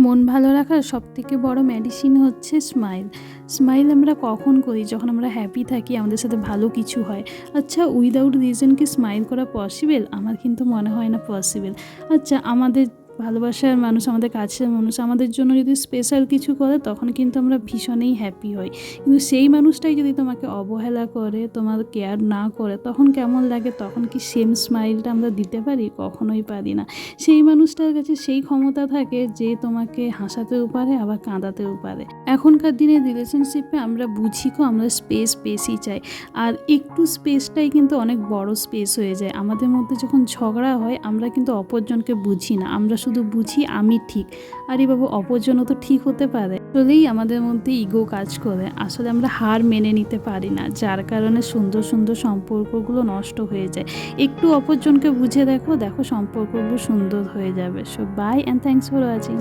মন ভালো রাখার সবথেকে বড় মেডিসিন হচ্ছে স্মাইল। স্মাইল আমরা কখন করি? যখন আমরা হ্যাপি থাকি, আমাদের সাথে ভালো কিছু হয়। আচ্ছা, উইদাউট রিজন কি স্মাইল করা পসিবল? আমার কিন্তু মনে হয় না পসিবল। আচ্ছা, আমাদের ভালোবাসার মানুষ, আমাদের কাছের মানুষ আমাদের জন্য যদি স্পেশাল কিছু করে, তখন কিন্তু আমরা ভীষণই হ্যাপি হই। কিন্তু সেই মানুষটাই যদি তোমাকে অবহেলা করে, তোমার কেয়ার না করে, তখন কেমন লাগে? তখন কি সেম স্মাইলটা আমরা দিতে পারি? কখনোই পারি না। সেই মানুষটার কাছে সেই ক্ষমতা থাকে যে তোমাকে হাসাতেও পারে, আবার কাঁদাতেও পারে। এখনকার দিনের রিলেশনশিপে আমরা বুঝি আমরা স্পেস বেশি চাই, আর একটু স্পেসটাই কিন্তু অনেক বড় স্পেস হয়ে যায়। আমাদের মধ্যে যখন ঝগড়া হয়, আমরা কিন্তু অপরজনকে বুঝি না, আমরা শুধু বুঝি আমি ঠিক। আরে বাবু, অপরজনও তো ঠিক হতে পারে। আসলেই আমাদের মধ্যে ইগো কাজ করে, আসলে আমরা হার মেনে নিতে পারি না, যার কারণে সুন্দর সুন্দর সম্পর্কগুলো নষ্ট হয়ে যায়। একটু অপরজনকে বুঝে দেখো, সম্পর্কগুলো সুন্দর হয়ে যাবে। So bye and thanks for watching.